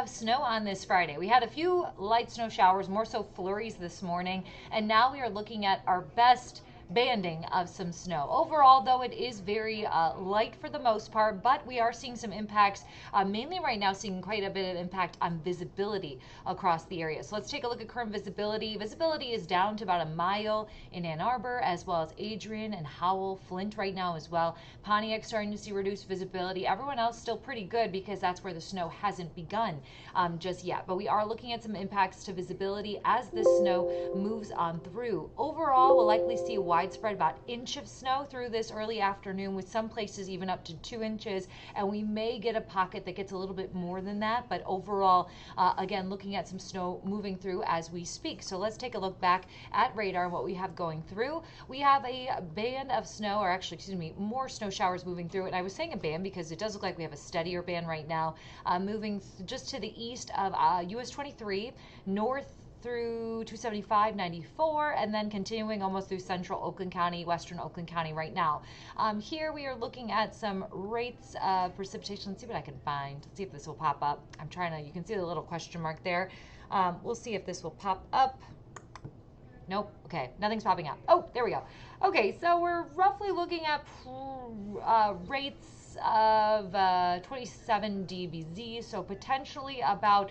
of snow on this Friday. We had a few light snow showers, more so flurries this morning, and now we are looking at our best banding of some snow. Overall, though, it is very light for the most part, but we are seeing some impacts, mainly right now seeing quite a bit of impact on visibility across the area. So let's take a look at current visibility. Visibility is down to about a mile in Ann Arbor, as well as Adrian and Howell, Flint right now as well. Pontiac starting to see reduced visibility. Everyone else still pretty good because that's where the snow hasn't begun just yet. But we are looking at some impacts to visibility as this snow moves on through. Overall, we'll likely see a widespread about inch of snow through this early afternoon, with some places even up to 2 inches, and we may get a pocket that gets a little bit more than that. But overall, again, looking at some snow moving through as we speak. So let's take a look back at radar and what we have going through. We have a band of snow, or actually, excuse me, more snow showers moving through. And I was saying a band because it does look like we have a steadier band right now, moving just to the east of US 23, north through 275, 94, and then continuing almost through central Oakland County, western Oakland County right now. Here we are looking at some rates of precipitation. Let's see what I can find. Let's see if this will pop up. I'm trying to, you can see the little question mark there. We'll see if this will pop up. Nope. Okay, nothing's popping up. Oh, there we go. Okay, so we're roughly looking at rates of 27 dBz, so potentially about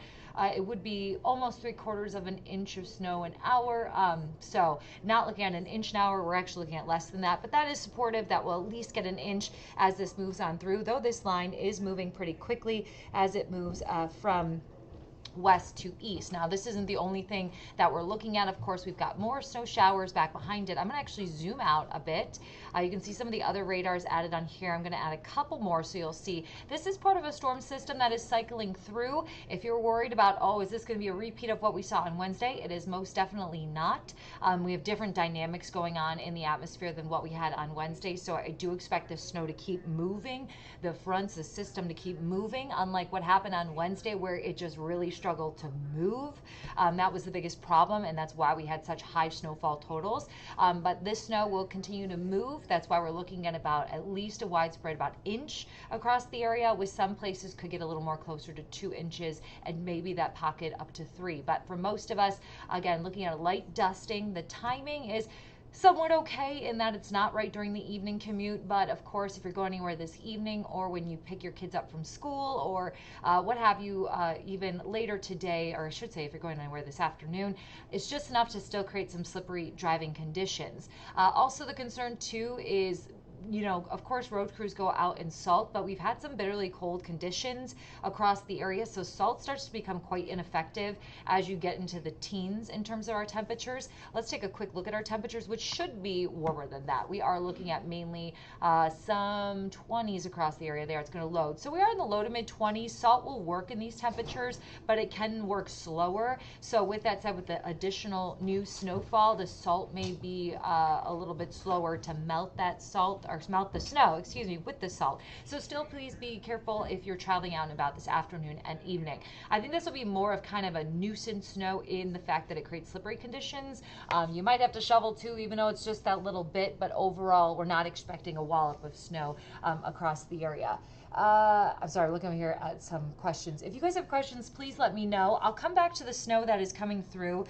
it would be almost 3/4 of an inch of snow an hour. So not looking at an inch an hour, we're actually looking at less than that, but that is supportive. That will at least get an inch as this moves on through, though this line is moving pretty quickly as it moves from west to east. Now, this isn't the only thing that we're looking at. Of course, we've got more snow showers back behind it. I'm going to actually zoom out a bit. You can see some of the other radars added on here. I'm going to add a couple more so you'll see. This is part of a storm system that is cycling through. If you're worried about, oh, is this going to be a repeat of what we saw on Wednesday? It is most definitely not. We have different dynamics going on in the atmosphere than what we had on Wednesday, so I do expect the snow to keep moving, the fronts, the system to keep moving, unlike what happened on Wednesday where it just really struggled to move. That was the biggest problem, and that's why we had such high snowfall totals. But this snow will continue to move. That's why we're looking at about at least a widespread about inch across the area, with some places could get a little more closer to 2 inches and maybe that pocket up to 3. But for most of us, again, looking at a light dusting, the timing is somewhat okay in that it's not right during the evening commute, but of course if you're going anywhere this evening or when you pick your kids up from school or what have you, even later today, or I should say if you're going anywhere this afternoon, it's just enough to still create some slippery driving conditions. Also, the concern too is, you know, of course road crews go out and salt, but we've had some bitterly cold conditions across the area, so salt starts to become quite ineffective as you get into the teens in terms of our temperatures. Let's take a quick look at our temperatures, which should be warmer than that. We are looking at mainly some 20s across the area there. It's going to load. So we are in the low to mid 20s. Salt will work in these temperatures, but it can work slower. So with that said, with the additional new snowfall, the salt may be a little bit slower to melt that salt, or melt the snow, excuse me, with the salt. So still please be careful if you're traveling out and about this afternoon and evening. I think this will be more of kind of a nuisance snow in the fact that it creates slippery conditions. You might have to shovel too, even though it's just that little bit, but overall we're not expecting a wallop of snow across the area. I'm sorry, looking over here at some questions. If you guys have questions, please let me know. I'll come back to the snow that is coming through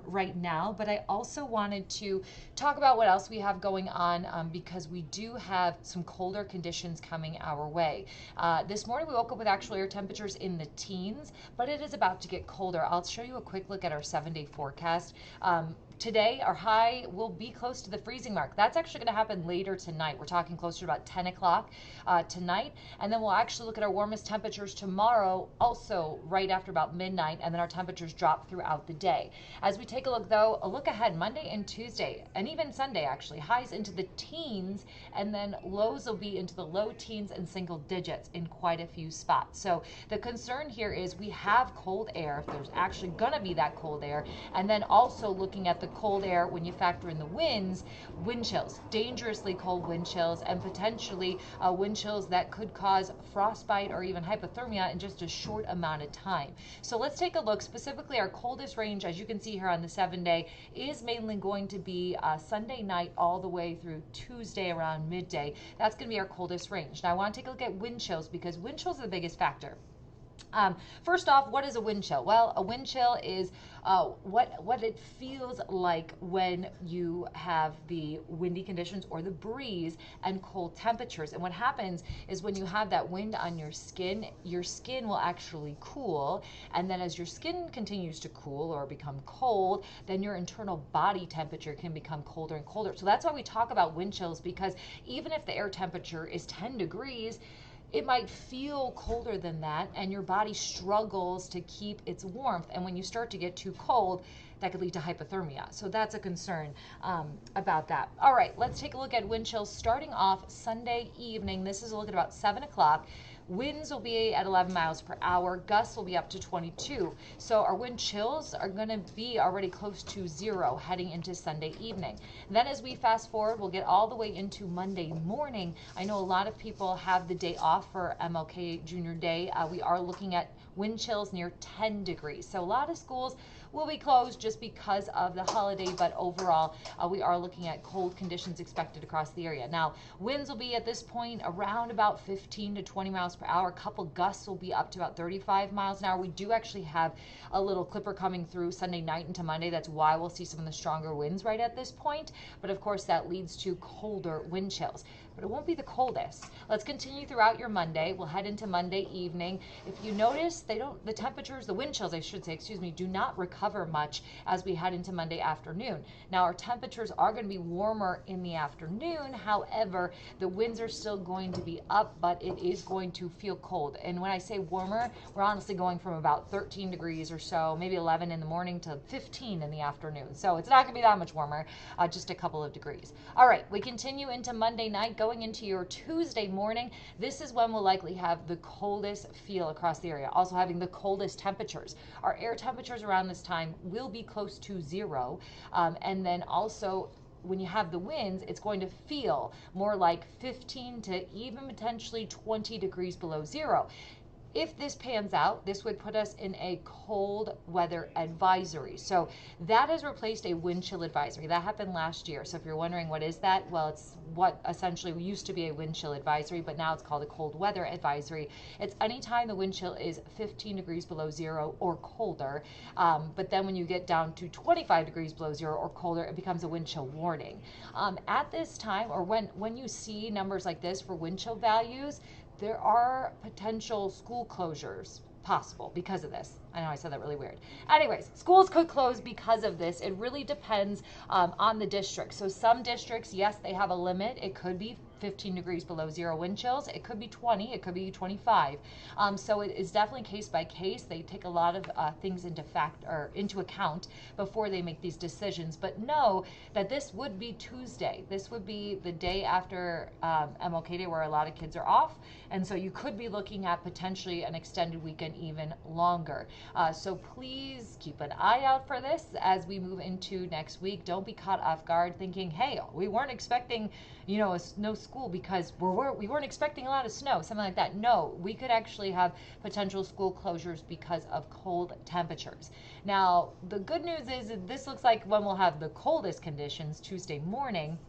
right now, but I also wanted to talk about what else we have going on because we do have some colder conditions coming our way. This morning we woke up with actual air temperatures in the teens, but it is about to get colder. I'll show you a quick look at our 7-day forecast. Today, our high will be close to the freezing mark. That's actually going to happen later tonight. We're talking closer to about 10 o'clock tonight. And then we'll actually look at our warmest temperatures tomorrow, also right after about midnight, and then our temperatures drop throughout the day. As we take a look, though, a look ahead, Monday and Tuesday, and even Sunday, actually, highs into the teens, and then lows will be into the low teens and single digits in quite a few spots. So the concern here is we have cold air, if there's actually going to be that cold air, and then also looking at the cold air when you factor in the winds, wind chills, dangerously cold wind chills, and potentially wind chills that could cause frostbite or even hypothermia in just a short amount of time. So let's take a look. Specifically, our coldest range, as you can see here on the 7-day, is mainly going to be Sunday night all the way through Tuesday around midday. That's going to be our coldest range. Now I want to take a look at wind chills because wind chills are the biggest factor. First off, what is a wind chill? Well, a wind chill is what it feels like when you have the windy conditions or the breeze and cold temperatures. And what happens is when you have that wind on your skin will actually cool. And then as your skin continues to cool or become cold, then your internal body temperature can become colder and colder. So that's why we talk about wind chills, because even if the air temperature is 10 degrees, it might feel colder than that, and your body struggles to keep its warmth. And when you start to get too cold, that could lead to hypothermia. So that's a concern about that. All right, let's take a look at wind chills starting off Sunday evening. This is a look at about 7 o'clock. Winds will be at 11 miles per hour. Gusts will be up to 22. So our wind chills are going to be already close to 0 heading into Sunday evening. Then as we fast forward, we'll get all the way into Monday morning. I know a lot of people have the day off for MLK Junior Day. We are looking at wind chills near 10 degrees. So a lot of schools will be closed just because of the holiday, but overall we are looking at cold conditions expected across the area. Now, winds will be at this point around about 15 to 20 miles per hour. A couple gusts will be up to about 35 miles an hour. We do actually have a little clipper coming through Sunday night into Monday. That's why we'll see some of the stronger winds right at this point. But of course, that leads to colder wind chills. But it won't be the coldest. Let's continue throughout your Monday. We'll head into Monday evening. If you notice, the temperatures, the wind chills, I should say, excuse me, do not recover much as we head into Monday afternoon. Now, our temperatures are going to be warmer in the afternoon. However, the winds are still going to be up, but it is going to feel cold. And when I say warmer, we're honestly going from about 13 degrees or so, maybe 11 in the morning, to 15 in the afternoon. So it's not going to be that much warmer, just a couple of degrees. All right, we continue into Monday night. Going into your Tuesday morning, this is when we'll likely have the coldest feel across the area, also having the coldest temperatures. Our air temperatures around this time will be close to 0, and then also when you have the winds, it's going to feel more like 15 to even potentially 20 degrees below 0. If this pans out, this would put us in a cold weather advisory. So that has replaced a wind chill advisory. That happened last year. So if you're wondering what is that, well, it's what essentially used to be a wind chill advisory, but now it's called a cold weather advisory. It's anytime the wind chill is 15 degrees below 0 or colder. But then when you get down to 25 degrees below 0 or colder, it becomes a wind chill warning. At this time, or when you see numbers like this for wind chill values, there are potential school closures possible because of this. I know I said that really weird. Anyways, schools could close because of this. It really depends on the district. So some districts, yes, they have a limit. It could be 15 degrees below 0 wind chills. It could be 20. It could be 25. So it is definitely case by case. They take a lot of things into account before they make these decisions. But know that this would be Tuesday. This would be the day after MLK Day, where a lot of kids are off. And so you could be looking at potentially an extended weekend even longer. So please keep an eye out for this as we move into next week. Don't be caught off guard thinking, hey, we weren't expecting, no school because we weren't expecting a lot of snow, something like that. No, we could actually have potential school closures because of cold temperatures. Now, the good news is that this looks like when we'll have the coldest conditions Tuesday morning.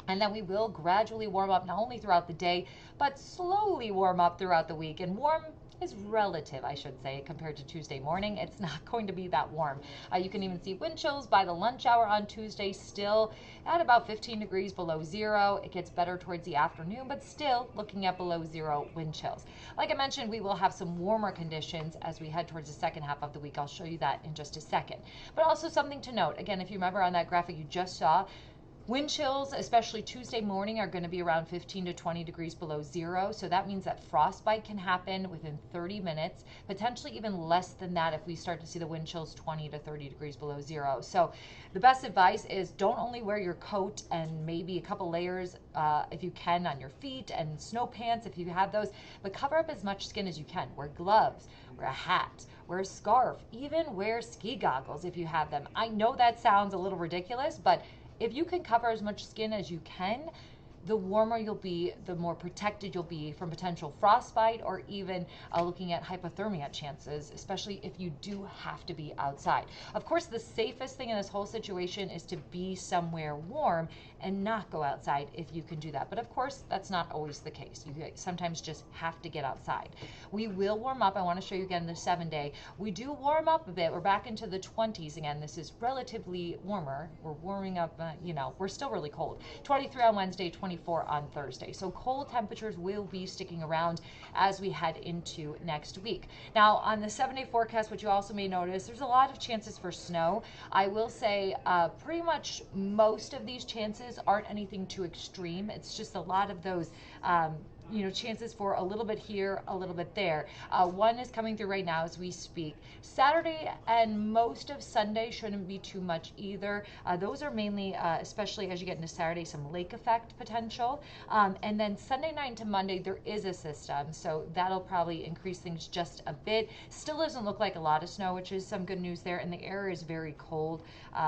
And then we will gradually warm up, not only throughout the day, but slowly warm up throughout the week. And warm is relative, I should say, compared to Tuesday morning. It's not going to be that warm. You can even see wind chills by the lunch hour on Tuesday, still at about 15 degrees below 0. It gets better towards the afternoon, but still looking at below 0 wind chills. Like I mentioned, we will have some warmer conditions as we head towards the second half of the week. I'll show you that in just a second. But also something to note, again, if you remember on that graphic you just saw, wind chills, especially Tuesday morning, are going to be around 15 to 20 degrees below 0. So that means that frostbite can happen within 30 minutes, potentially even less than that if we start to see the wind chills 20 to 30 degrees below 0. So the best advice is don't only wear your coat and maybe a couple layers if you can on your feet, and snow pants if you have those, but cover up as much skin as you can. Wear gloves, wear a hat, wear a scarf, even wear ski goggles if you have them. I know that sounds a little ridiculous, but if you can cover as much skin as you can, the warmer you'll be, the more protected you'll be from potential frostbite or even looking at hypothermia chances, especially if you do have to be outside. Of course, the safest thing in this whole situation is to be somewhere warm and not go outside if you can do that. But of course, that's not always the case. You sometimes just have to get outside. We will warm up. I want to show you again the 7-day. We do warm up a bit. We're back into the 20s again. This is relatively warmer. We're warming up, we're still really cold. 23 on Wednesday, 24 on Thursday. So cold temperatures will be sticking around as we head into next week. Now, on the 7-day forecast, what you also may notice, there's a lot of chances for snow. I will say pretty much most of these chances aren't anything too extreme. It's just a lot of those chances for a little bit here, a little bit there. One is coming through right now as we speak. Saturday and most of Sunday shouldn't be too much either. Those are mainly, especially as you get into Saturday, some lake effect potential. And then Sunday night into Monday, there is a system, so that'll probably increase things just a bit. Still doesn't look like a lot of snow, which is some good news there, and the air is very cold,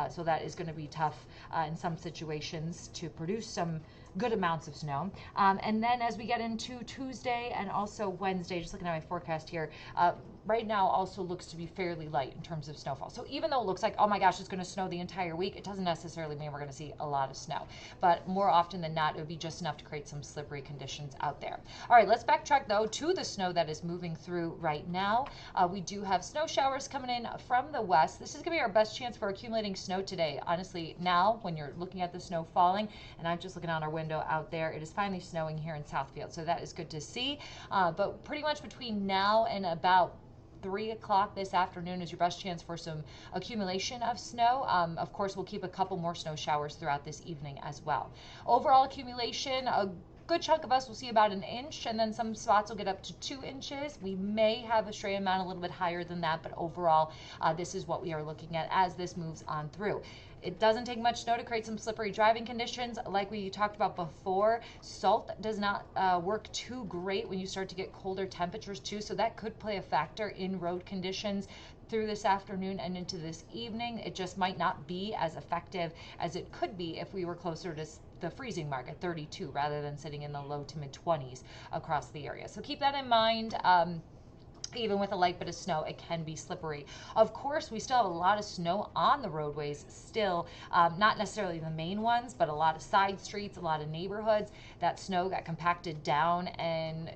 so that is going to be tough in some situations to produce some good amounts of snow. And then as we get into Tuesday and also Wednesday, just looking at my forecast here, right now also looks to be fairly light in terms of snowfall. So even though it looks like, oh my gosh, it's going to snow the entire week, it doesn't necessarily mean we're going to see a lot of snow. But more often than not, it would be just enough to create some slippery conditions out there. All right, let's backtrack though to the snow that is moving through right now. We do have snow showers coming in from the west. This is going to be our best chance for accumulating snow today. Honestly, now when you're looking at the snow falling, and I'm just looking out our window out there, it is finally snowing here in Southfield. So that is good to see. But pretty much between now and about 3 o'clock this afternoon is your best chance for some accumulation of snow. Of course, we'll keep a couple more snow showers throughout this evening as well. Overall accumulation, a good chunk of us will see about 1 inch, and then some spots will get up to 2 inches. We may have a stray amount a little bit higher than that, but overall, this is what we are looking at as this moves on through. It doesn't take much snow to create some slippery driving conditions. Like we talked about before, salt does not work too great when you start to get colder temperatures too, so that could play a factor in road conditions through this afternoon and into this evening. It just might not be as effective as it could be if we were closer to the freezing mark at 32 rather than sitting in the low to mid 20s across the area. So keep that in mind. Even with a light bit of snow, it can be slippery. Of course, we still have a lot of snow on the roadways still, not necessarily the main ones, but a lot of side streets, a lot of neighborhoods. That snow got compacted down, and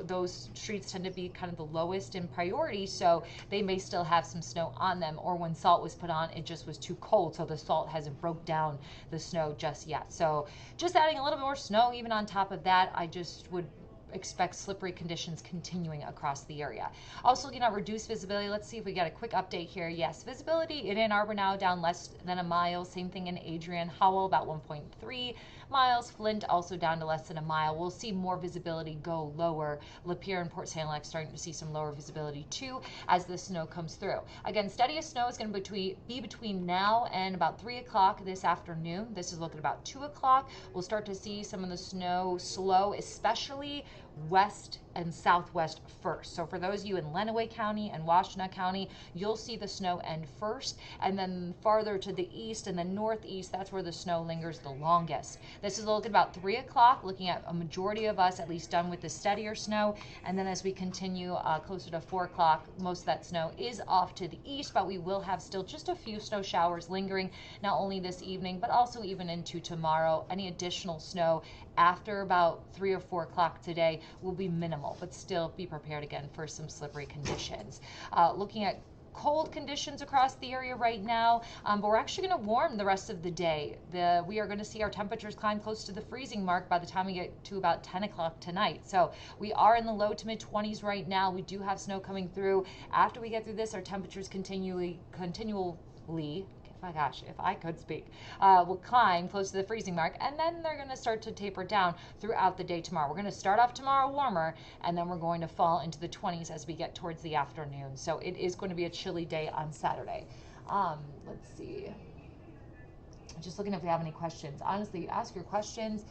those streets tend to be kind of the lowest in priority, so they may still have some snow on them, or when salt was put on, it just was too cold, so the salt hasn't broke down the snow just yet. So just adding a little bit more snow even on top of that, I just would expect slippery conditions continuing across the area. Also looking at reduced visibility, let's see if we get a quick update here. Yes, visibility in Ann Arbor now down less than a mile. Same thing in Adrian. Howell about 1.3 miles. Flint also down to less than a mile. We'll see more visibility go lower. Lapeer and Port St. Alex starting to see some lower visibility too as the snow comes through. Again, steadiest snow is going to be between now and about 3 o'clock this afternoon. This is looking about 2 o'clock. We'll start to see some of the snow slow, especially west and southwest first. So for those of you in Lenawee County and Washtenaw County, you'll see the snow end first, and then farther to the east and the northeast, that's where the snow lingers the longest. This is looking about 3 o'clock, looking at a majority of us at least done with the steadier snow, and then as we continue closer to 4 o'clock, most of that snow is off to the east, but we will have still just a few snow showers lingering, not only this evening, but also even into tomorrow. Any additional snow after about 3 or 4 o'clock today will be minimal, but still be prepared again for some slippery conditions. Looking at cold conditions across the area right now, but we're actually going to warm the rest of the day. We are going to see our temperatures climb close to the freezing mark by the time we get to about 10 o'clock tonight. So we are in the low to mid 20s right now. We do have snow coming through. After we get through this, our temperatures continually my gosh, if I could speak, will climb close to the freezing mark, and then they're going to start to taper down throughout the day tomorrow. We're going to start off tomorrow warmer, and then we're going to fall into the 20s as we get towards the afternoon. So it is going to be a chilly day on Saturday. Let's see. Just looking if we have any questions. Honestly, ask your questions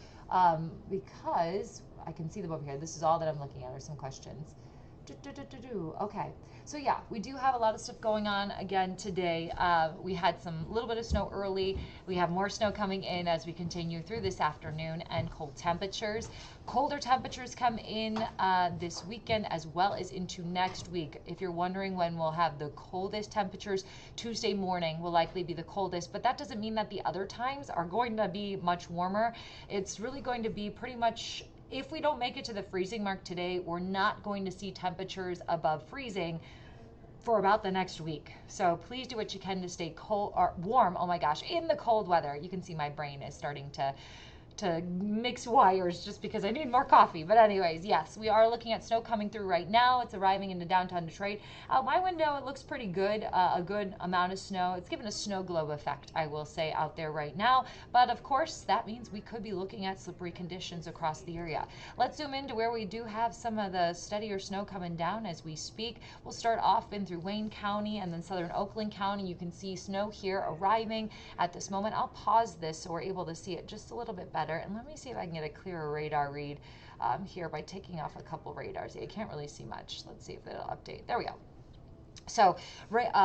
because I can see them over here. This is all that I'm looking at are some questions. Okay, So yeah, we do have a lot of stuff going on again today. We had some little bit of snow early. We have more snow coming in as we continue through this afternoon, and cold temperatures. Colder temperatures come in this weekend as well as into next week. If you're wondering when we'll have the coldest temperatures, Tuesday morning will likely be the coldest, but that doesn't mean that the other times are going to be much warmer. It's really going to be pretty much, if we don't make it to the freezing mark today, we're not going to see temperatures above freezing for about the next week. So please do what you can to stay cold or warm. Oh my gosh, in the cold weather. You can see my brain is starting to mix wires just because I need more coffee. But anyways, yes, we are looking at snow coming through right now. It's arriving into downtown Detroit. Out my window, it looks pretty good, a good amount of snow. It's given a snow globe effect, I will say, out there right now. But of course, that means we could be looking at slippery conditions across the area. Let's zoom into where we do have some of the steadier snow coming down as we speak. We'll start off in through Wayne County and then southern Oakland County. You can see snow here arriving at this moment. I'll pause this so we're able to see it just a little bit better. And let me see if I can get a clearer radar read here by taking off a couple radars. I can't really see much. Let's see if it'll update. There we go. So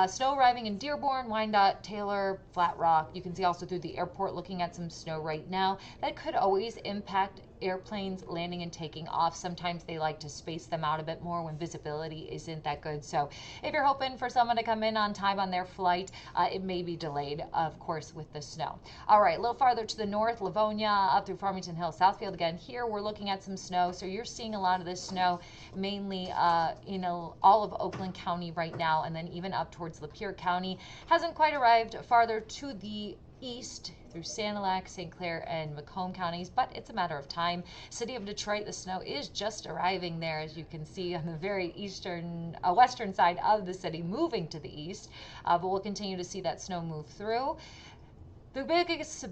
snow arriving in Dearborn, Wyandotte, Taylor, Flat Rock. You can see also through the airport looking at some snow right now. That could always impact airplanes landing and taking off. Sometimes they like to space them out a bit more when visibility isn't that good. So if you're hoping for someone to come in on time on their flight, it may be delayed, of course, with the snow. All right, a little farther to the north, Livonia, up through Farmington Hills, Southfield again. Here we're looking at some snow. So you're seeing a lot of this snow mainly all of Oakland County right now, and then even up towards Lapeer County. Hasn't quite arrived farther to the east through Sanilac, St. Clair, and Macomb counties, but it's a matter of time. City of Detroit, the snow is just arriving there, as you can see on the very western side of the city, moving to the east, but we'll continue to see that snow move through. The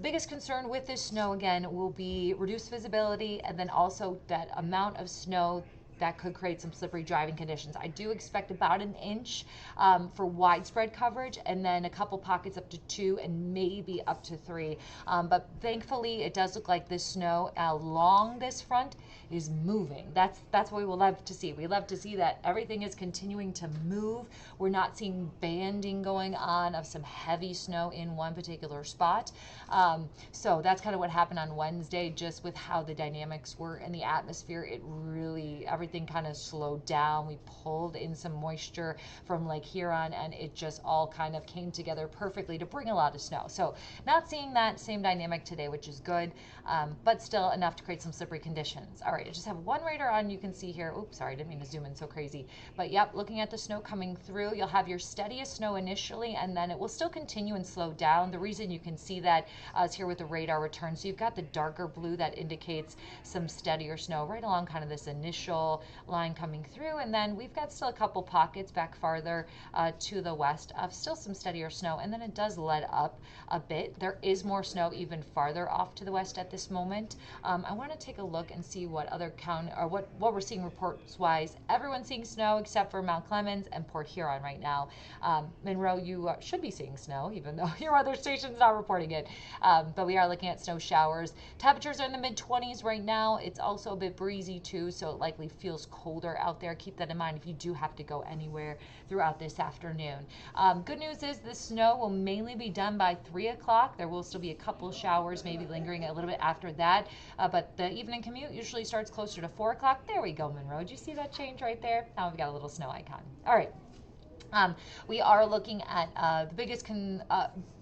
biggest concern with this snow, again, will be reduced visibility, and then also that amount of snow that could create some slippery driving conditions. I do expect about an inch for widespread coverage, and then a couple pockets up to 2 and maybe up to 3. But thankfully, it does look like this snow along this front is moving. That's what we will love to see. We love to see that everything is continuing to move. We're not seeing banding going on of some heavy snow in one particular spot. So that's kind of what happened on Wednesday, just with how the dynamics were in the atmosphere. It really, everything kind of slowed down. We pulled in some moisture from Lake Huron, and it just all kind of came together perfectly to bring a lot of snow. So not seeing that same dynamic today, which is good, but still enough to create some slippery conditions. All right, I just have one radar on. You can see here. Oops, sorry, I didn't mean to zoom in so crazy. But yep, looking at the snow coming through, you'll have your steadiest snow initially, and then it will still continue and slow down. The reason you can see that is here with the radar return. So you've got the darker blue that indicates some steadier snow right along kind of this initial line coming through, and then we've got still a couple pockets back farther to the west of still some steadier snow, and then it does let up a bit. There is more snow even farther off to the west at this moment. I want to take a look and see what other county or what we're seeing reports wise. Everyone's seeing snow except for Mount Clemens and Port Huron right now. Monroe, you should be seeing snow, even though your other station's not reporting it. But we are looking at snow showers. Temperatures are in the mid-20s right now. It's also a bit breezy too, so it likely feels colder out there. Keep that in mind if you do have to go anywhere throughout this afternoon. Good news is the snow will mainly be done by 3 o'clock. There will still be a couple showers, maybe lingering a little bit after that, but the evening commute usually starts closer to 4 o'clock. There we go, Monroe. Do you see that change right there? Now we've got a little snow icon. All right. We are looking at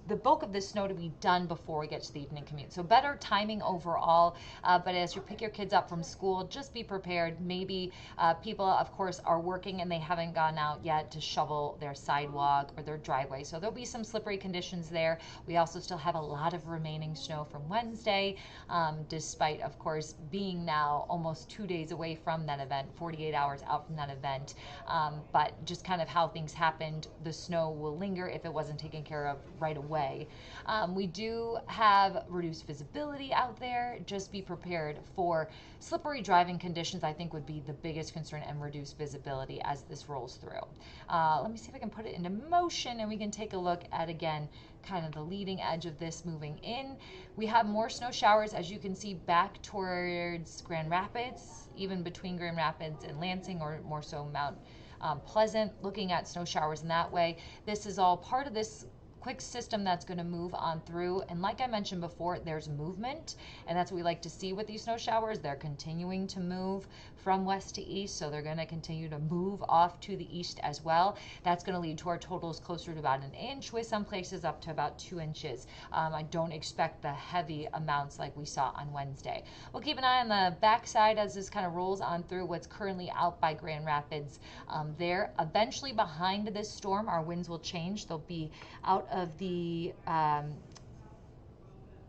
the bulk of this snow to be done before we get to the evening commute. So better timing overall, but as you pick your kids up from school, just be prepared. Maybe people, of course, are working and they haven't gone out yet to shovel their sidewalk or their driveway. So there'll be some slippery conditions there. We also still have a lot of remaining snow from Wednesday, despite, of course, being now almost 2 days away from that event, 48 hours out from that event. But just kind of how things happened, the snow will linger if it wasn't taken care of right away. We do have reduced visibility out there. Just be prepared for slippery driving conditions, I think would be the biggest concern, and reduced visibility as this rolls through. Let me see if I can put it into motion and we can take a look at, again, kind of the leading edge of this moving in. We have more snow showers, as you can see, back towards Grand Rapids, even between Grand Rapids and Lansing, or more so Mount pleasant looking at snow showers in that way. This is all part of this quick system that's going to move on through. And like I mentioned before, there's movement, and that's what we like to see with these snow showers. They're continuing to move from west to east, so they're going to continue to move off to the east as well. That's going to lead to our totals closer to about 1 inch, with some places up to about 2 inches. I don't expect the heavy amounts like we saw on Wednesday. We'll keep an eye on the backside as this kind of rolls on through what's currently out by Grand Rapids there. Eventually behind this storm, our winds will change. They'll be out of the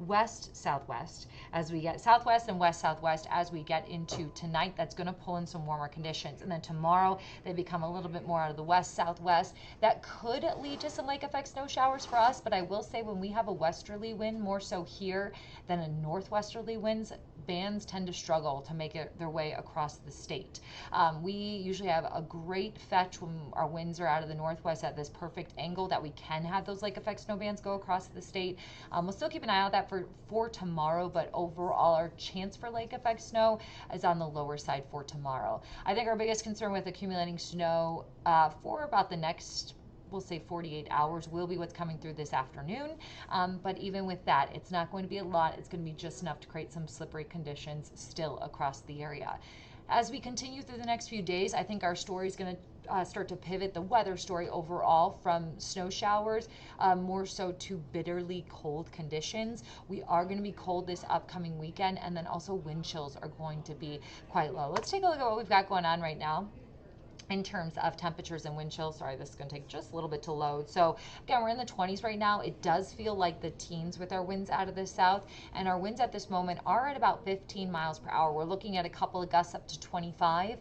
west-southwest as we get southwest and west-southwest as we get into tonight. That's going to pull in some warmer conditions, and then tomorrow they become a little bit more out of the west-southwest. That could lead to some lake effect snow showers for us, but I will say when we have a westerly wind, more so here than a northwesterly winds, bands tend to struggle to make their way across the state. We usually have a great fetch when our winds are out of the northwest at this perfect angle that we can have those lake effect snow bands go across the state. We'll still keep an eye out that for tomorrow, but overall our chance for lake effect snow is on the lower side for tomorrow. I think our biggest concern with accumulating snow for about the next, we'll say 48 hours, will be what's coming through this afternoon. But even with that, it's not going to be a lot. It's going to be just enough to create some slippery conditions still across the area. As we continue through the next few days, I think our story is going to start to pivot, the weather story overall, from snow showers more so to bitterly cold conditions. We are going to be cold this upcoming weekend, and then also wind chills are going to be quite low. Let's take a look at what we've got going on right now in terms of temperatures and wind chill. Sorry, this is going to take just a little bit to load. So again, we're in the 20s right now. It does feel like the teens with our winds out of the south, and our winds at this moment are at about 15 miles per hour. We're looking at a couple of gusts up to 25,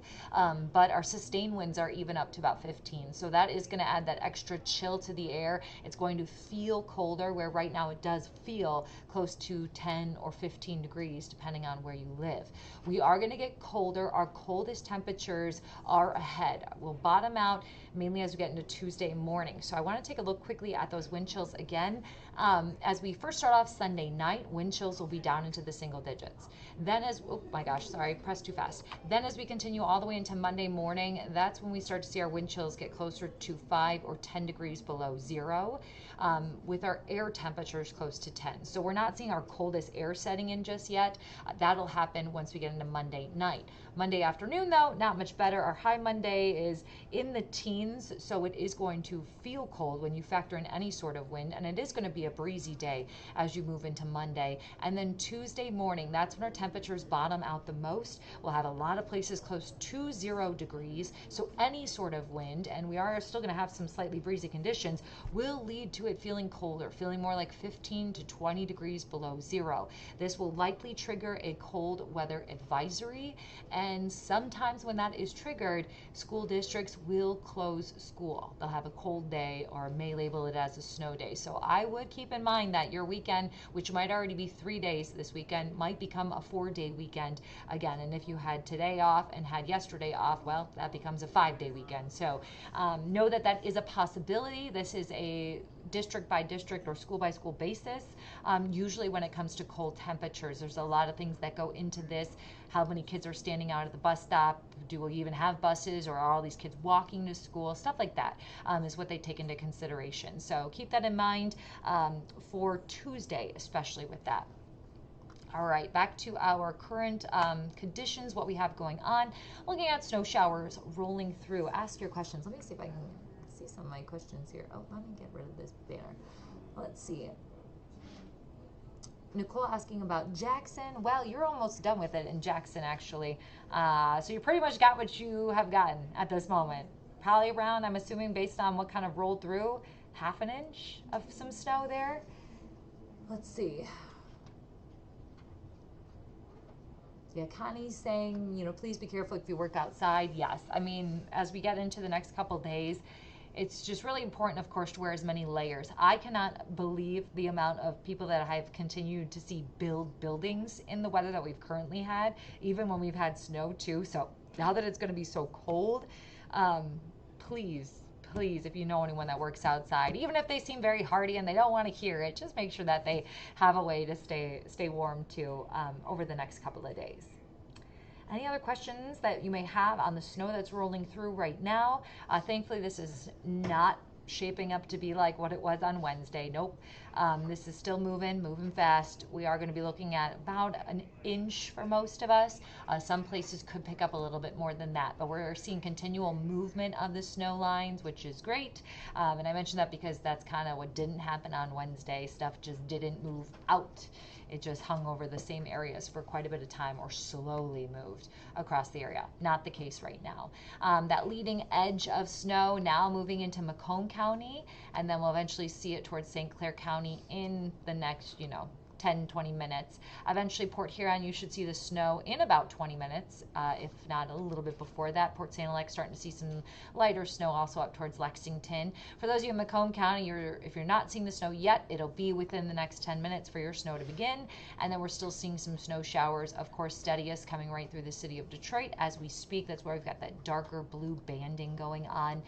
but our sustained winds are even up to about 15. So that is going to add that extra chill to the air. It's going to feel colder, where right now it does feel close to 10 or 15 degrees, depending on where you live. We are going to get colder. Our coldest temperatures are ahead. We'll bottom out mainly as we get into Tuesday morning. So I want to take a look quickly at those wind chills again. As we first start off Sunday night, wind chills will be down into the single digits. Then oh my gosh, sorry, pressed too fast. Then as we continue all the way into Monday morning, that's when we start to see our wind chills get closer to 5 or 10 degrees below zero, with our air temperatures close to 10. So we're not seeing our coldest air setting in just yet. That'll happen once we get into Monday night. Monday afternoon, though, not much better. Our high Monday is in the teens, so it is going to feel cold when you factor in any sort of wind, and it is going to be a breezy day as you move into Monday. And then Tuesday morning, that's when our temperatures bottom out the most. We'll have a lot of places close to 0 degrees, so any sort of wind, and we are still going to have some slightly breezy conditions, will lead to it feeling colder, feeling more like 15 to 20 degrees below zero. This will likely trigger a cold weather advisory, and sometimes when that is triggered, school districts will close school. They'll have a cold day or may label it as a snow day. So I would keep in mind that your weekend, which might already be 3 days this weekend, might become a 4-day weekend again. And if you had today off and had yesterday off, well, that becomes a 5-day weekend. So know that that is a possibility. This is a district by district or school by school basis. Usually when it comes to cold temperatures, there's a lot of things that go into this. How many kids are standing out at the bus stop? Do we even have buses, or are all these kids walking to school? Stuff like that is what they take into consideration. So keep that in mind for Tuesday, especially with that. All right, back to our current conditions, what we have going on. Looking at snow showers rolling through. Ask your questions. Let me see if I can see some of my questions here. Oh, let me get rid of this banner. Let's see. Nicole asking about Jackson. Well, you're almost done with it in Jackson, actually. So you pretty much got what you have gotten at this moment. Probably around, I'm assuming, based on what kind of rolled through, 1/2 inch of some snow there. Let's see. Yeah, Connie's saying, please be careful if you work outside. Yes, I mean, as we get into the next couple days, it's just really important, of course, to wear as many layers. I cannot believe the amount of people that I've continued to see build buildings in the weather that we've currently had, even when we've had snow too. So now that it's going to be so cold, please, if you know anyone that works outside, even if they seem very hardy and they don't want to hear it, just make sure that they have a way to stay warm too over the next couple of days. Any other questions that you may have on the snow that's rolling through right now? Thankfully, this is not shaping up to be like what it was on Wednesday. Nope. This is still moving fast. We are going to be looking at about an inch for most of us. Some places could pick up a little bit more than that, but we're seeing continual movement of the snow lines, which is great. And I mentioned that because that's kind of what didn't happen on Wednesday. Stuff just didn't move out. It just hung over the same areas for quite a bit of time, or slowly moved across the area. Not the case right now. That leading edge of snow now moving into Macomb County, and then we'll eventually see it towards St. Clair County in the next, 10, 20 minutes. Eventually, Port Huron, you should see the snow in about 20 minutes, if not a little bit before that. Port St. Alex starting to see some lighter snow also up towards Lexington. For those of you in Macomb County, if you're not seeing the snow yet, it'll be within the next 10 minutes for your snow to begin. And then we're still seeing some snow showers, of course, steadiest coming right through the city of Detroit as we speak. That's where we've got that darker blue banding going on.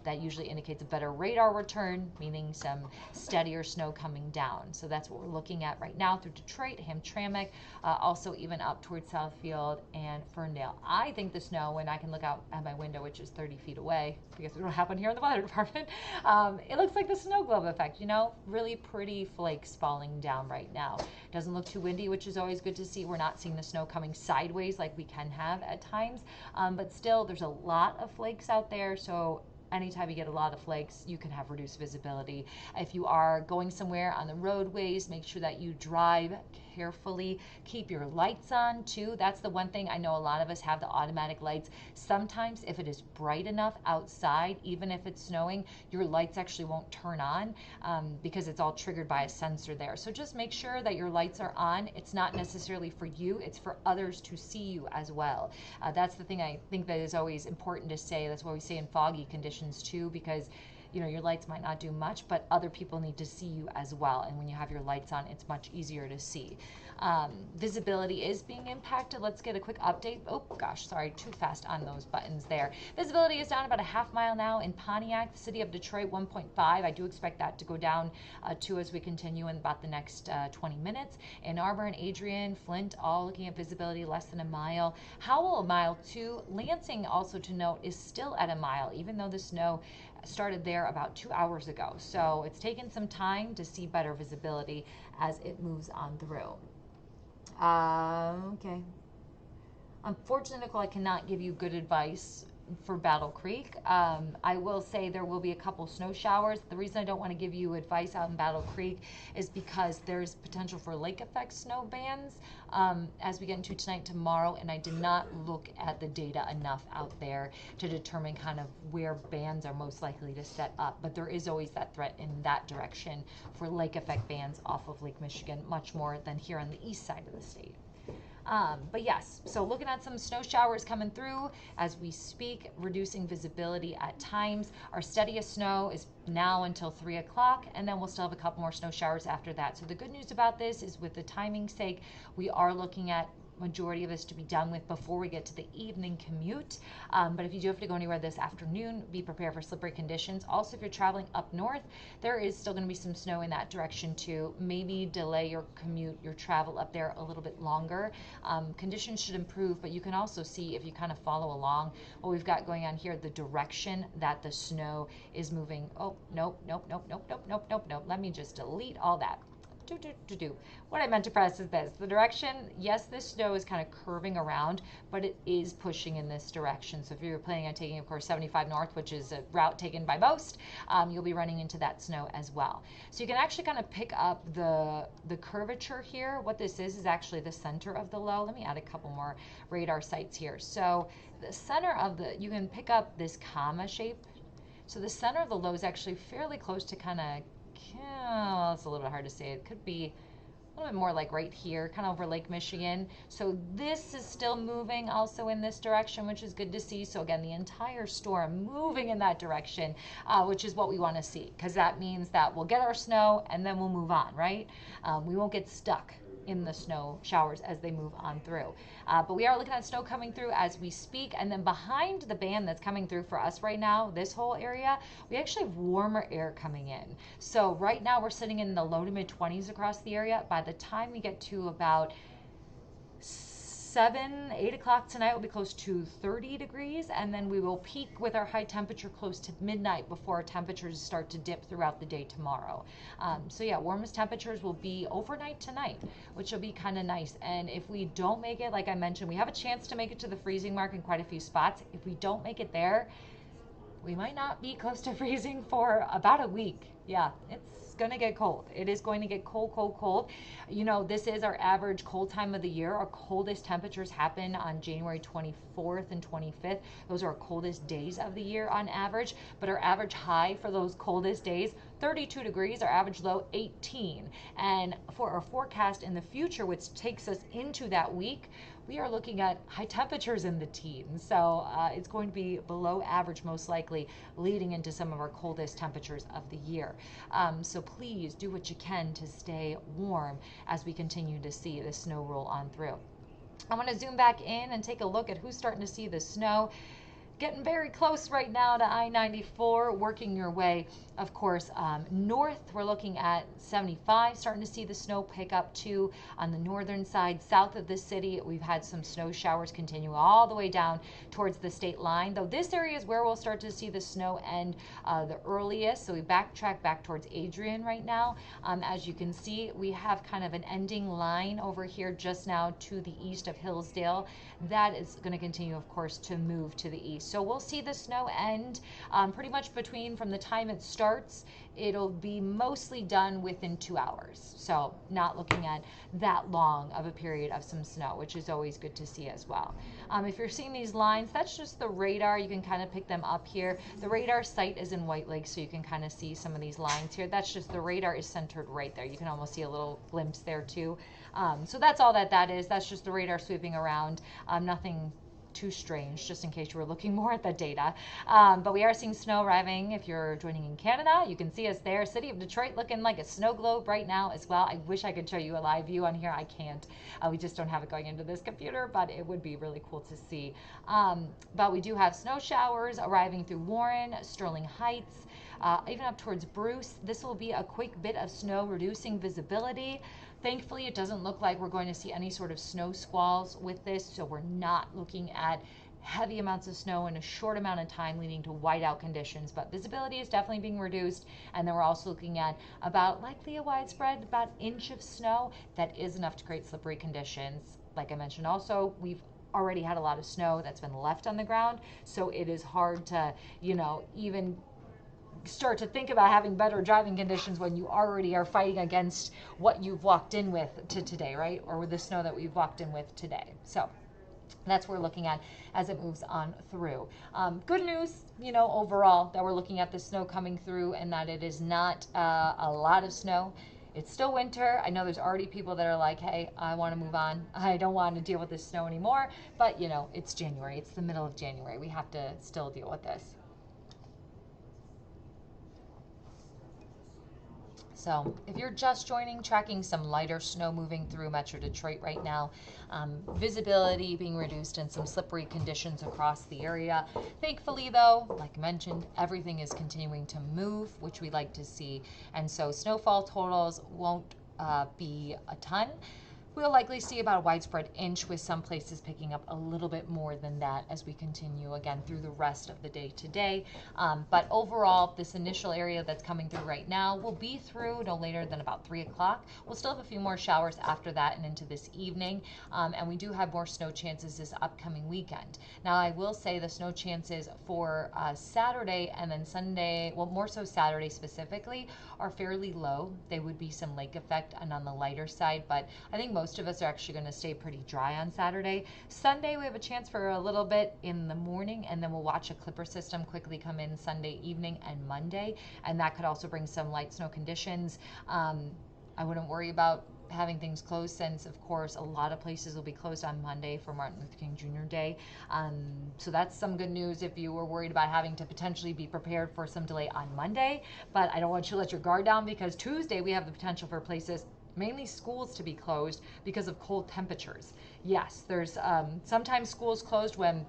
That usually indicates a better radar return, meaning some steadier snow coming down. So that's what we're looking at right now through Detroit, Hamtramck, also even up towards Southfield and Ferndale. I think the snow, when I can look out at my window, which is 30 feet away, because we don't have one here in the weather department, it looks like the snow globe effect, really pretty flakes falling down right now. Doesn't look too windy, which is always good to see. We're not seeing the snow coming sideways like we can have at times, but still there's a lot of flakes out there, so anytime you get a lot of flakes, you can have reduced visibility. If you are going somewhere on the roadways, make sure that you drive carefully. Keep your lights on too. That's the one thing. I know a lot of us have the automatic lights. Sometimes if it is bright enough outside, even if it's snowing, your lights actually won't turn on because it's all triggered by a sensor there. So just make sure that your lights are on. It's not necessarily for you, it's for others to see you as well. That's the thing I think that is always important to say. That's why we say in foggy conditions too, because your lights might not do much, but other people need to see you as well. And when you have your lights on, it's much easier to see. Visibility is being impacted. Let's get a quick update. Oh gosh, sorry, too fast on those buttons there. Visibility is down about a half mile now in Pontiac, the city of Detroit, 1.5. I do expect that to go down too as we continue in about the next 20 minutes. Ann Arbor and Adrian, Flint, all looking at visibility less than a mile. Howell, a mile too. Lansing, also to note, is still at a mile, even though the snow started there about 2 hours ago. So it's taken some time to see better visibility as it moves on through. Okay. Unfortunately, Nicole, I cannot give you good advice for Battle Creek. I will say there will be a couple snow showers. The reason I don't want to give you advice out in Battle Creek is because there's potential for lake effect snow bands as we get into tonight, tomorrow, and I did not look at the data enough out there to determine kind of where bands are most likely to set up. But there is always that threat in that direction for lake effect bands off of Lake Michigan, much more than here on the east side of the state. But yes, so looking at some snow showers coming through as we speak, reducing visibility at times. Our steadiest snow is now until 3 o'clock, and then we'll still have a couple more snow showers after that. So the good news about this is, with the timing's sake, we are looking at majority of this to be done with before we get to the evening commute. But if you do have to go anywhere this afternoon, be prepared for slippery conditions. Also, if you're traveling up north, there is still going to be some snow in that direction too. Maybe delay your commute, your travel up there a little bit longer. Conditions should improve, but you can also see, if you kind of follow along what we've got going on here, the direction that the snow is moving. Oh, nope. Let me just delete all that. What I meant to press is this. The direction, yes, this snow is kind of curving around, but it is pushing in this direction. So if you're planning on taking, of course, 75 north, which is a route taken by most, you'll be running into that snow as well. So you can actually kind of pick up the curvature here. What this is actually the center of the low. Let me add a couple more radar sites here. So the center of you can pick up this comma shape. So the center of the low is actually fairly close to kind of, it's a little bit hard to say. It could be a little bit more like right here, kind of over Lake Michigan. So this is still moving also in this direction, which is good to see. So again, the entire storm moving in that direction, which is what we want to see, because that means that we'll get our snow and then we'll move on, right? We won't get stuck in the snow showers as they move on through. But we are looking at snow coming through as we speak, and then behind the band that's coming through for us right now, this whole area, we actually have warmer air coming in. So right now we're sitting in the low to mid 20s across the area. By the time we get to about 8 o'clock tonight will be close to 30 degrees, and then we will peak with our high temperature close to midnight before our temperatures start to dip throughout the day tomorrow. So yeah, warmest temperatures will be overnight tonight, which will be kind of nice. And if we don't make it, like I mentioned, we have a chance to make it to the freezing mark in quite a few spots. If we don't make it there, we might not be close to freezing for about a week. Yeah, it's going to get cold. It is going to get cold, cold, cold. You know, this is our average cold time of the year. Our coldest temperatures happen on January 24th and 25th. Those are our coldest days of the year on average. But our average high for those coldest days, 32 degrees, our average low, 18. And for our forecast in the future, which takes us into that week, we are looking at high temperatures in the teens. So it's going to be below average most likely, leading into some of our coldest temperatures of the year. So please do what you can to stay warm as we continue to see the snow roll on through. I want to zoom back in and take a look at who's starting to see the snow. Getting very close right now to I-94, working your way, of course, north. We're looking at 75, starting to see the snow pick up too on the northern side. South of the city, we've had some snow showers continue all the way down towards the state line, though this area is where we'll start to see the snow end the earliest. So we backtrack back towards Adrian right now. As you can see, we have kind of an ending line over here just now to the east of Hillsdale. That is going to continue, of course, to move to the east. So we'll see the snow end pretty much from the time it starts. It'll be mostly done within 2 hours. So not looking at that long of a period of some snow, which is always good to see as well. If you're seeing these lines, that's just the radar. You can kind of pick them up here. The radar site is in White Lake, so you can kind of see some of these lines here. That's just the radar is centered right there. You can almost see a little glimpse there too. So that's all that is. That's just the radar sweeping around. Nothing too strange, just in case you were looking more at the data. But we are seeing snow arriving. If you're joining in Canada, you can see us there. City of Detroit looking like a snow globe right now as well. I wish I could show you a live view on here. I can't. We just don't have it going into this computer, but it would be really cool to see. But we do have snow showers arriving through Warren, Sterling Heights, even up towards Bruce. This will be a quick bit of snow, reducing visibility. Thankfully, it doesn't look like we're going to see any sort of snow squalls with this, so we're not looking at heavy amounts of snow in a short amount of time, leading to whiteout conditions. But visibility is definitely being reduced, and then we're also looking at likely a widespread about inch of snow that is enough to create slippery conditions. Like I mentioned, also we've already had a lot of snow that's been left on the ground, so it is hard to even start to think about having better driving conditions when you already are fighting against what you've walked in with today, right? Or with the snow that we've walked in with today. So that's what we're looking at as it moves on through. Good news, overall, that we're looking at the snow coming through and that it is not a lot of snow. It's still winter. I know there's already people that are like, hey, I want to move on. I don't want to deal with this snow anymore. But, it's January. It's the middle of January. We have to still deal with this. So if you're just joining, tracking some lighter snow moving through Metro Detroit right now, visibility being reduced and some slippery conditions across the area. Thankfully, though, like I mentioned, everything is continuing to move, which we like to see. And so snowfall totals won't be a ton. We'll likely see about a widespread inch, with some places picking up a little bit more than that as we continue again through the rest of the day today. But overall, this initial area that's coming through right now will be through no later than about 3 o'clock. We'll still have a few more showers after that and into this evening. And we do have more snow chances this upcoming weekend. Now, I will say the snow chances for Saturday and then Sunday, well, more so Saturday specifically, are fairly low. They would be some lake effect and on the lighter side, but I think most of us are actually going to stay pretty dry on Saturday. Sunday, we have a chance for a little bit in the morning, and then we'll watch a clipper system quickly come in Sunday evening and Monday, and that could also bring some light snow conditions. I wouldn't worry about having things closed, since of course a lot of places will be closed on Monday for Martin Luther King Jr. Day. So that's some good news if you were worried about having to potentially be prepared for some delay on Monday. But I don't want you to let your guard down, because Tuesday we have the potential for places, mainly schools, to be closed because of cold temperatures. Yes, there's sometimes schools closed when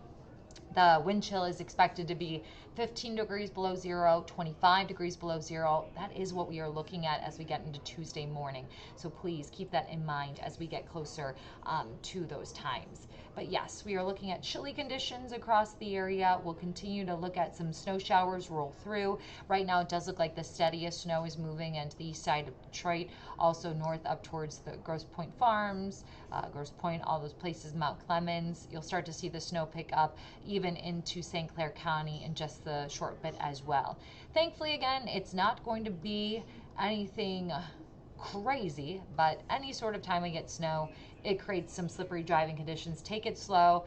the wind chill is expected to be 15 degrees below zero, 25 degrees below zero. That is what we are looking at as we get into Tuesday morning. So please keep that in mind as we get closer to those times. But yes, we are looking at chilly conditions across the area. We'll continue to look at some snow showers roll through. Right now it does look like the steadiest snow is moving into the east side of Detroit, also north up towards the Grosse Pointe Farms, Grosse Pointe, all those places, Mount Clemens. You'll start to see the snow pick up even into St. Clair County in just the short bit as well. Thankfully, again, it's not going to be anything crazy, but any sort of time we get snow, it creates some slippery driving conditions. Take it slow.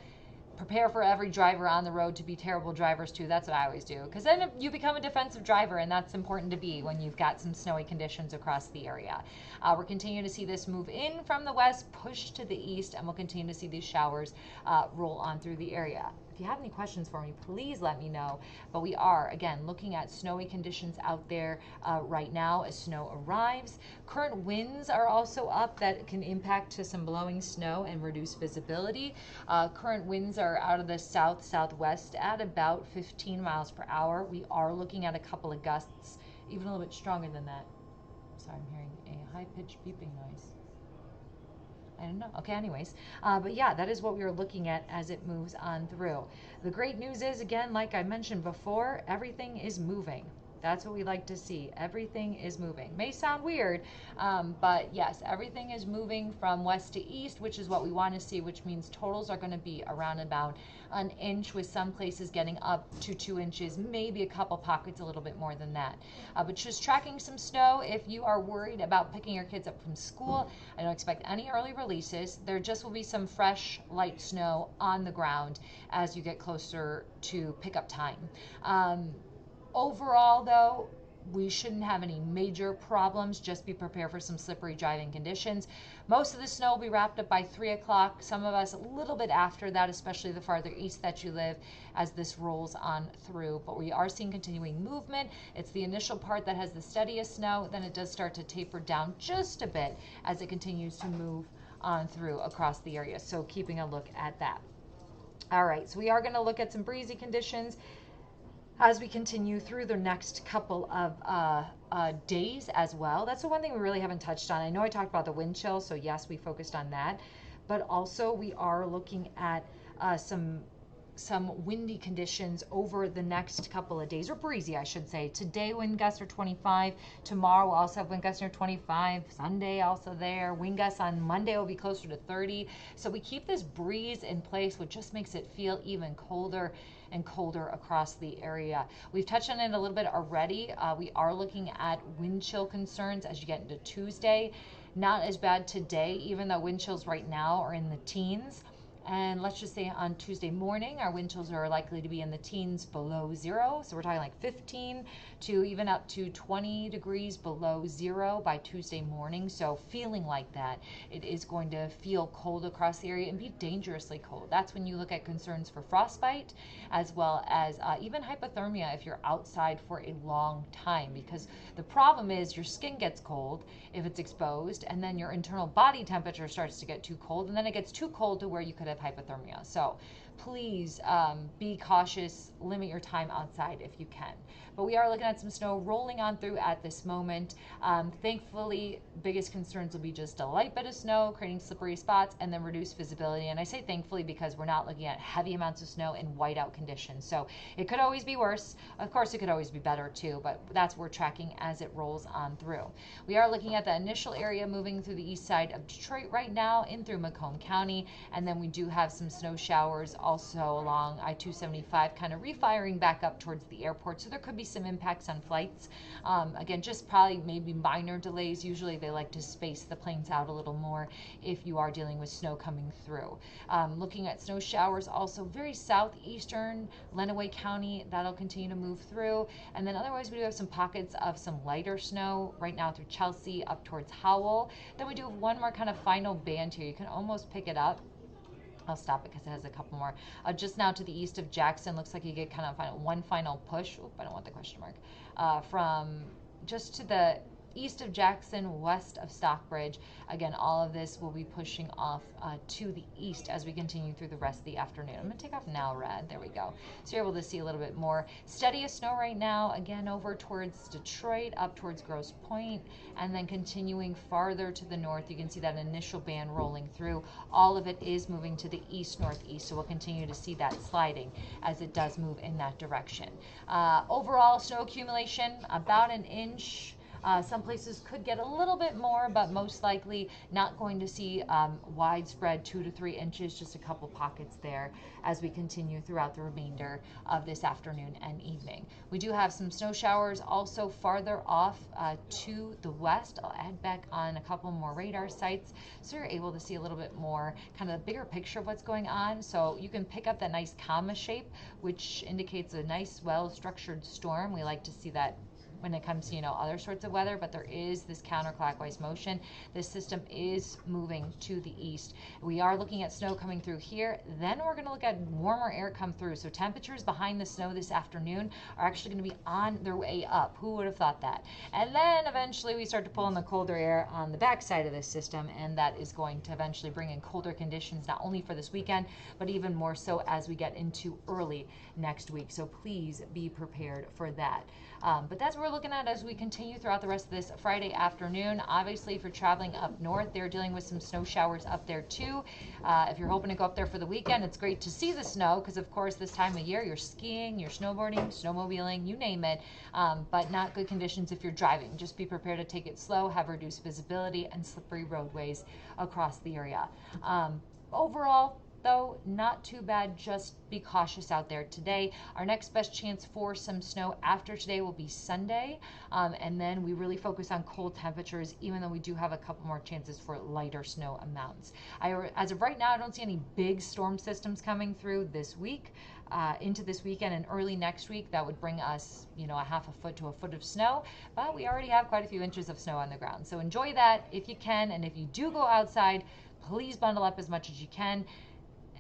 Prepare for every driver on the road to be terrible drivers too. That's what I always do, because then you become a defensive driver, and that's important to be when you've got some snowy conditions across the area. We're continuing to see this move in from the west, push to the east, and we'll continue to see these showers roll on through the area. If you have any questions for me, please let me know. But we are, again, looking at snowy conditions out there right now as snow arrives. Current winds are also up that can impact to some blowing snow and reduce visibility. Current winds are out of the south-southwest at about 15 miles per hour. We are looking at a couple of gusts, even a little bit stronger than that. Sorry, I'm hearing a high-pitched beeping noise. I don't know. Okay, anyways. But yeah, that is what we are looking at as it moves on through. The great news is, again, like I mentioned before, everything is moving. That's what we like to see. Everything is moving. May sound weird, but yes, everything is moving from west to east, which is what we want to see, which means totals are going to be around about an inch, with some places getting up to 2 inches, maybe a couple pockets a little bit more than that. But just tracking some snow. If you are worried about picking your kids up from school, I don't expect any early releases. There just will be some fresh, light snow on the ground as you get closer to pickup time. Overall, though, we shouldn't have any major problems. Just be prepared for some slippery driving conditions. Most of the snow will be wrapped up by 3 o'clock. Some of us a little bit after that, especially the farther east that you live, as this rolls on through. But we are seeing continuing movement. It's the initial part that has the steadiest snow. Then it does start to taper down just a bit as it continues to move on through across the area. So keeping a look at that. All right, so we are going to look at some breezy conditions as we continue through the next couple of days as well. That's the one thing we really haven't touched on. I know I talked about the wind chill, so yes, we focused on that. But also we are looking at some windy conditions over the next couple of days, or breezy, I should say. Today, wind gusts are 25. Tomorrow, we'll also have wind gusts near 25. Sunday, also there. Wind gusts on Monday will be closer to 30. So we keep this breeze in place, which just makes it feel even colder and colder across the area. We've touched on it a little bit already. We are looking at wind chill concerns as you get into Tuesday. Not as bad today, even though wind chills right now are in the teens. And let's just say on Tuesday morning, our wind chills are likely to be in the teens below zero. So we're talking like 15 to even up to 20 degrees below zero by Tuesday morning. So feeling like that, it is going to feel cold across the area and be dangerously cold. That's when you look at concerns for frostbite, as well as even hypothermia if you're outside for a long time. Because the problem is your skin gets cold if it's exposed, and then your internal body temperature starts to get too cold, and then it gets too cold to where you could have hypothermia. So please be cautious, limit your time outside if you can. But we are looking at some snow rolling on through at this moment. Thankfully, biggest concerns will be just a light bit of snow, creating slippery spots, and then reduced visibility. And I say thankfully because we're not looking at heavy amounts of snow in whiteout conditions. So it could always be worse. Of course, it could always be better too, but that's what we're tracking as it rolls on through. We are looking at the initial area moving through the east side of Detroit right now in through Macomb County. And then we do have some snow showers also along I-275, kind of refiring back up towards the airport. So there could be some impacts on flights. Again, just probably maybe minor delays. Usually they like to space the planes out a little more if you are dealing with snow coming through. Looking at snow showers also very southeastern Lenawee County, that'll continue to move through. And then otherwise we do have some pockets of some lighter snow right now through Chelsea up towards Howell. Then we do have one more kind of final band here. You can almost pick it up. I'll stop it because it has a couple more. Just now to the east of Jackson, looks like you get kind of one final push. Oop, I don't want the question mark. From just to the east of Jackson, west of Stockbridge. Again, all of this will be pushing off to the east as we continue through the rest of the afternoon. I'm going to take off now red. There we go. So you're able to see a little bit more. Steadiest snow right now, again, over towards Detroit, up towards Grosse Pointe, and then continuing farther to the north. You can see that initial band rolling through. All of it is moving to the east-northeast, so we'll continue to see that sliding as it does move in that direction. Overall, snow accumulation, about an inch. Some places could get a little bit more, but most likely not going to see widespread 2 to 3 inches, just a couple pockets there as we continue throughout the remainder of this afternoon and evening. We do have some snow showers also farther off to the west. I'll add back on a couple more radar sites so you're able to see a little bit more kind of the bigger picture of what's going on. So you can pick up that nice comma shape, which indicates a nice, well-structured storm. We like to see that when it comes to, you know, other sorts of weather, but there is this counterclockwise motion. This system is moving to the east. We are looking at snow coming through here. Then we're going to look at warmer air come through. So temperatures behind the snow this afternoon are actually going to be on their way up. Who would have thought that? And then eventually we start to pull in the colder air on the backside of this system, and that is going to eventually bring in colder conditions, not only for this weekend, but even more so as we get into early next week. So please be prepared for that. But that's what we're looking at as we continue throughout the rest of this Friday afternoon. Obviously, if you're traveling up north, they're dealing with some snow showers up there too. If you're hoping to go up there for the weekend, it's great to see the snow because, of course, this time of year you're skiing, you're snowboarding, snowmobiling, you name it, but not good conditions if you're driving. Just be prepared to take it slow, have reduced visibility, and slippery roadways across the area. Overall, though, not too bad. Just be cautious out there today. Our next best chance for some snow after today will be Sunday, and then we really focus on cold temperatures, even though we do have a couple more chances for lighter snow amounts. As of right now, I don't see any big storm systems coming through this week. Into this weekend and early next week, that would bring us, you know, a half a foot to a foot of snow, but we already have quite a few inches of snow on the ground. So enjoy that if you can, and if you do go outside, please bundle up as much as you can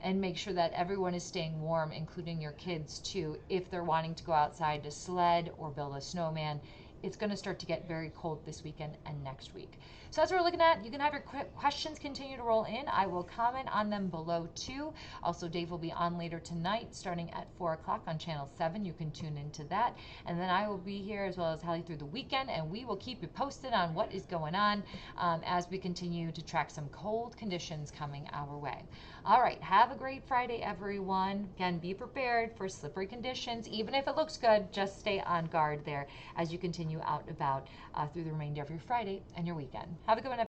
and make sure that everyone is staying warm, including your kids too, if they're wanting to go outside to sled or build a snowman. It's going to start to get very cold this weekend and next week. So that's what we're looking at. You can have your questions continue to roll in. I will comment on them below too. Also, Dave will be on later tonight starting at 4 o'clock on Channel 7. You can tune into that. And then I will be here as well as Hallie through the weekend, and we will keep you posted on what is going on as we continue to track some cold conditions coming our way. All right, have a great Friday, everyone. Again, be prepared for slippery conditions. Even if it looks good, just stay on guard there as you continue out and about through the remainder of your Friday and your weekend. Have a good one, everyone.